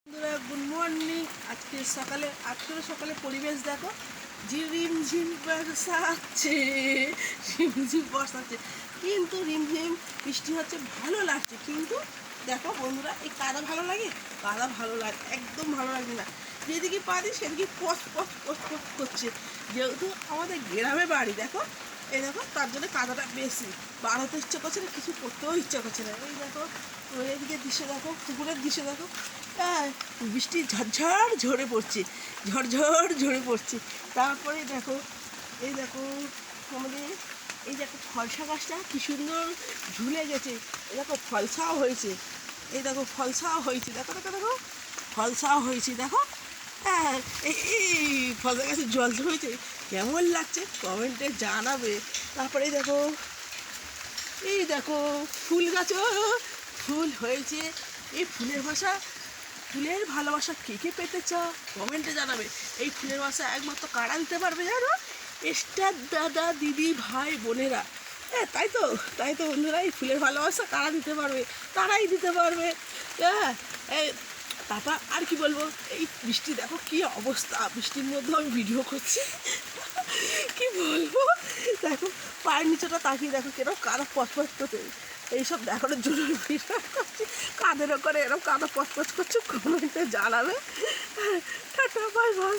বন্ধুরা good morning. আজকে সকালে পরিবেশ দেখো, রিমঝিম বর্ষাচ্ছে, রিমঝিম বর্ষাচ্ছে, কিন্তু রিমঝিম বৃষ্টি হচ্ছে, ভালো লাগছে। কিন্তু দেখো বন্ধুরা, এই কাদা ভালো লাগে? কাদা ভালো লাগে একদম ভালো লাগে না। যেদিকে পারি সেদিকে পচ পচ পচ পচ করছে। যেহেতু আমাদের গ্রামে বাড়ি দেখো, এই দেখো, তার জন্য কাদাটা বেশি। বার হতে ইচ্ছা করছে না, কিছু করতেও ইচ্ছা করছে না। এই দেখো, এদিকে দৃশ্য দেখো, পুকুরের দৃশ্য দেখো। হ্যাঁ, বৃষ্টি ঝরঝর ঝরে পড়ছে, ঝরঝর ঝরে পড়ছে। তারপরে দেখো, এই দেখো আমাদের এই দেখো ফলসা গাছটা কি সুন্দর ঝুলে গেছে। এই দেখো ফলসাও হয়েছে, এই দেখো ফলসাও হয়েছে, দেখো দেখো দেখো ফলসাও হয়েছে দেখো। হ্যাঁ, এই ফলসা গাছের জল হয়েছে, কেমন লাগছে কমেন্টে জানাবে। তারপরে দেখো, এই দেখো ফুল গাছও ফুল হয়েছে। এই ফুলের ভালোবাসা কে কে পেতে চাও কমেন্টে জানাবে। এই ফুলের বাসা একমাত্র কারা দিতে পারবে জানো? স্টার দাদা দিদি ভাই বোনেরা। হ্যাঁ, তাই তো বন্ধুরা, এই ফুলের ভালোবাসা কারা দিতে পারবে? তারাই দিতে পারবে। হ্যাঁ, এই তারপর আর কি বলবো, এই বৃষ্টি দেখো কি অবস্থা, বৃষ্টির মধ্যে আমি ভিডিও করছি। কি বলবো, দেখো পায়ের নিচেটা তাকিয়ে দেখো কেন কাদা পচপচ করছে। এইসব দেখানোর জন্য ভিডিও করছি। কাদের ওপরে এরকম কাদা পচপচ করছে কমেন্টে জানাবে। Tata, bye bye.